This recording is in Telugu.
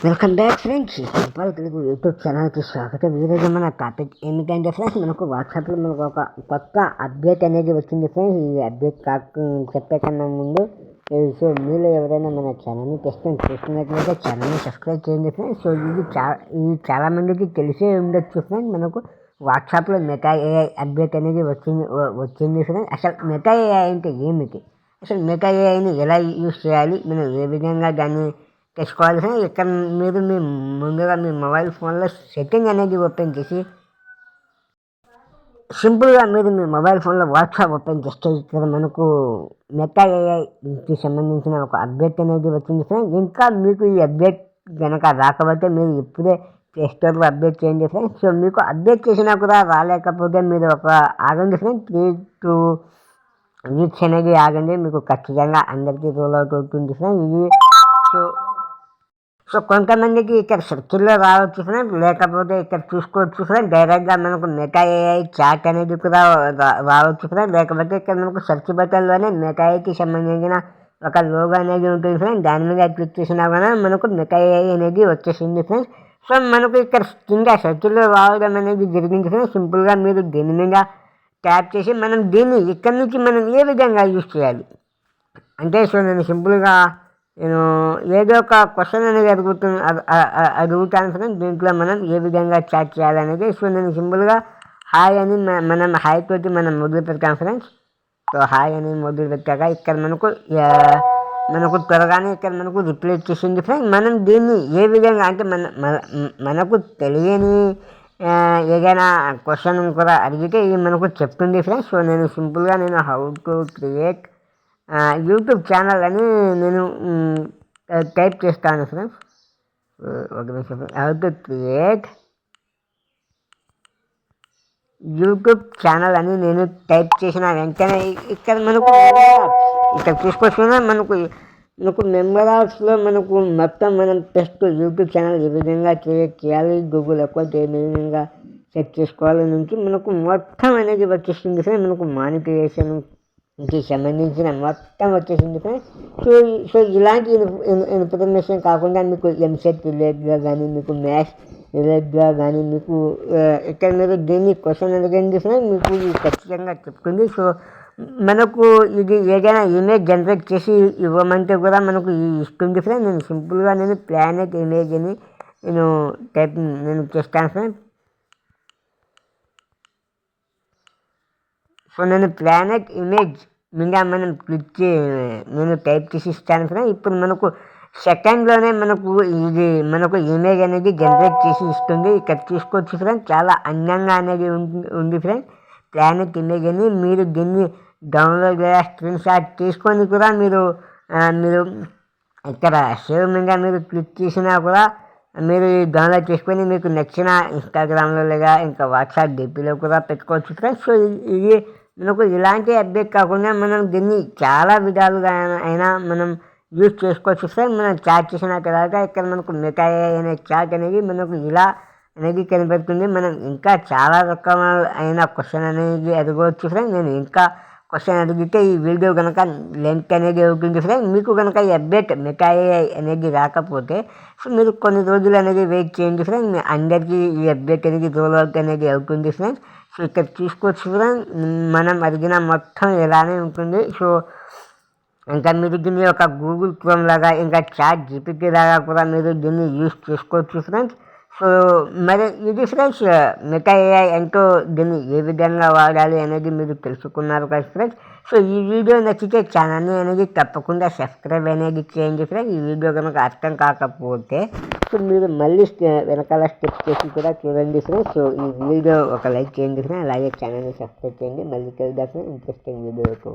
Welcome back friends. Simple Telugu YouTube ఛానల్కి స్వాగతం. ఈరోజు మన టాపిక్ ఏమిటంటే ఫ్రెండ్స్, మనకు వాట్సాప్లో మనకు ఒక కొత్త అప్డేట్ అనేది వచ్చింది ఫ్రెండ్స్. ఈ అప్డేట్ చెప్పే కన్నా ముందు సో మీరు ఎవరైనా మన ఛానల్ని టెస్ట్ చూస్తున్నట్లయితే ఛానల్ని సబ్స్క్రైబ్ చేయండి ఫ్రెండ్స్. సో ఇది చాలామందికి తెలిసే ఉండొచ్చు ఫ్రెండ్స్, మనకు వాట్సాప్లో మెటా ఏఐ అప్డేట్ అనేది వచ్చింది ఫ్రెండ్స్. అసలు మెటా ఏఐ అంటే ఏమిటి, అసలు మెటా ఏఐని ఎలా యూజ్ చేయాలి, మనం ఏ విధంగా దాన్ని తెచ్చుకోవాలి ఫ్రెండ్స్. ఇక్కడ మీరు ముందుగా మీ మొబైల్ ఫోన్లో సెట్టింగ్ అనేది ఓపెన్ చేసి సింపుల్గా మీరు మీ మొబైల్ ఫోన్లో వాట్సాప్ ఓపెన్ చేస్తే ఇక్కడ మనకు మెటా ఏఐకి సంబంధించిన ఒక అప్డేట్ అనేది వచ్చింది ఫ్రెండ్స్. ఇంకా మీకు ఈ అప్డేట్ కనుక రాకపోతే మీరు ఇప్పుడే ప్లే స్టోర్లో అప్డేట్ చేయండి ఫ్రెండ్స్. సో మీకు అప్డేట్ చేసినా కూడా రాలేకపోతే మీరు ఒక ఆగండి ఫ్రెండ్స్, 3 to 5 వీక్స్ అనేది ఆగండి, మీకు ఖచ్చితంగా అందరికీ రోల్ అవుట్ అవుతుంది ఫ్రెండ్స్ ఇది. సో కొంతమందికి ఇక్కడ సెర్చ్లో రావచ్చు ఫ్రెండ్, లేకపోతే ఇక్కడ చూసుకోవచ్చు ఫ్రెండ్. డైరెక్ట్గా మనకు మెటా ఏఐ చాట్ అనేది కూడా రావచ్చు ఫ్రెండ్. లేకపోతే ఇక్కడ మనకు సెర్చ్ బటన్లోనే మెటా ఏఐకి సంబంధించిన ఒక లోగో అనేది ఉంటుంది ఫ్రెండ్. దాని మీద క్లిక్ చేసినా కూడా మనకు మెటా ఏఐ అనేది వచ్చేసింది ఫ్రెండ్స్. సో మనకు ఇక్కడ కింద సెర్చ్లో రావడం అనేది జరిగింది ఫ్రెండ్స్. సింపుల్గా మీరు దీని మీద ట్యాప్ చేసి మనం దీన్ని ఇక్కడ నుంచి మనం ఏ విధంగా యూజ్ చేయాలి అంటే, సో నేను సింపుల్గా ఏదో ఒక క్వశ్చన్ అనేది అడుగుతాను ఫ్రెండ్స్. దీంట్లో మనం ఏ విధంగా చాట్ చేయాలనేది. సో నేను సింపుల్గా హాయ్ అని మనం హాయ్ తోటి మనం మొదలు పెడతాం ఫ్రెండ్స్. సో హాయ్ అని మొదలు పెట్టాక ఇక్కడ మనకు త్వరగానే ఇక్కడ మనకు రిప్లై ఇచ్చేసింది ఫ్రెండ్స్. మనం దీన్ని ఏ విధంగా అంటే మనకు తెలియని ఏదైనా క్వశ్చన్ కూడా అడిగితే ఇది మనకు చెప్తుంది ఫ్రెండ్స్. సో నేను సింపుల్గా how to create YouTube channel అని నేను టైప్ చేస్తాను ఫ్రెండ్స్. ఒక నిమిషం. How to create YouTube channel అని నేను టైప్ చేసిన వెంటనే ఇక్కడ మనకు ఇక్కడ చూసుకొచ్చుకున్నా మనకు మెంబర్ ఆప్స్లో మనకు మొత్తం మనం టెస్ట్ యూట్యూబ్ ఛానల్ ఏ విధంగా క్రియేట్ చేయాలి, గూగుల్ అకౌంట్ ఏ విధంగా సెట్ చేసుకోవాలి నుంచి మనకు మొత్తం అనేది వచ్చేసింది ఫ్రెండ్. మనకు మానిటైజేషన్కి సంబంధించిన మొత్తం వచ్చేసింది ఫ్రెండ్స్. సో ఇలాంటి ఇన్ఫర్మేషన్ కాకుండా మీకు ఎంసెట్ రిలేటెడ్గా కానీ, మీకు మ్యాథ్స్ రిలేటెడ్గా కానీ, మీకు ఇక్కడ మీరు దీన్ని క్వశ్చన్ అడిగింది ఫ్రెండ్స్, మీకు ఖచ్చితంగా చెప్తుంది. సో మనకు ఇది ఏదైనా ఇమేజ్ జనరేట్ చేసి ఇవ్వమంటే కూడా మనకు ఇస్తుంది ఫ్రెండ్. నేను సింపుల్గా ప్లానెట్ ఇమేజ్ అని నేను చేస్తాను ఫ్రెండ్. సో నేను ప్లానెట్ ఇమేజ్ మీద మనం క్లిక్ నేను టైప్ చేసి ఇస్తాను ఫ్రెండ్. ఇప్పుడు మనకు సెకండ్లోనే మనకు ఇమేజ్ అనేది జనరేట్ చేసి ఇస్తుంది. ఇక్కడ చూసుకోవచ్చు ఫ్రెండ్, చాలా అందంగా అనేది ఉంది ఫ్రెండ్ ప్లానెట్ ఇమేజ్ అని. మీరు దీన్ని డౌన్లోడ్ లేదా స్క్రీన్ షాట్ తీసుకొని కూడా మీరు ఇక్కడ సేవ్ మీద మీరు క్లిక్ చేసినా కూడా మీరు డౌన్లోడ్ చేసుకొని మీకు నచ్చిన ఇన్స్టాగ్రామ్లో లేదా ఇంకా వాట్సాప్ డిపిలో కూడా పెట్టుకోవచ్చు ఫ్రెండ్స్. సో ఇది మనకు ఇలాంటి అప్డేట్ కాకుండా మనం దీన్ని చాలా విధాలుగా అయినా మనం యూజ్ చేసుకోవచ్చు ఫ్రెండ్. మనం చాట్ చేసిన తర్వాత ఇక్కడ మనకు మెటా ఏఐ అనే చాట్ అనేది మనకు ఇలా అనేది కనిపెడుతుంది. మనం ఇంకా చాలా రకమైన క్వశ్చన్ అనేది అడగవచ్చు ఫ్రెండ్. నేను ఇంకా క్వశ్చన్ అడిగితే ఈ వీడియో కనుక లెంత్ అనేది అవుతుంది ఫ్రెండ్. మీకు కనుక ఈ అప్డేట్ మెటా ఏఐ అనేది రాకపోతే సో మీరు కొన్ని రోజులు అనేది వెయిట్ చేయండి ఫ్రెండ్. మీ అందరికీ ఈ అప్డేట్ అనేది రోల్ అవుట్ అనేది అవుతుంది ఫ్రెండ్. సో ఇక్కడ చూసుకోవచ్చు ఫ్రెండ్, మనం అడిగిన మొత్తం ఇలానే ఉంటుంది. సో ఇంకా మీరు దీన్ని ఒక గూగుల్ క్రోమ్ లాగా, ఇంకా చాట్ జీపీటీ లాగా కూడా మీరు దీన్ని యూజ్ చేసుకోవచ్చు ఫ్రెండ్స్. సో మరి ఇది ఫ్రెండ్స్ మెటా ఏఐ ఎంతో దీన్ని ఏ విధంగా వాడాలి అనేది మీరు తెలుసుకున్నారు కదా ఫ్రెండ్స్. సో ఈ వీడియో నచ్చితే ఛానల్ని అనేది తప్పకుండా సబ్స్క్రైబ్ అనేది చేయండి ఫ్రెండ్స్. ఈ వీడియో కనుక అర్థం కాకపోతే సో మీరు మళ్ళీ వెనకాల స్టెప్ చేసి కూడా చూడండి ఫ్రెండ్స్. సో ఈ వీడియో ఒక లైక్ చేయండి ఫ్రెండ్స్, అలాగే ఛానల్ని సబ్స్క్రైబ్ చేయండి. మళ్ళీ కలుద్దాం ఫ్రెండ్స్ ఇంట్రెస్టింగ్ వీడియోతో.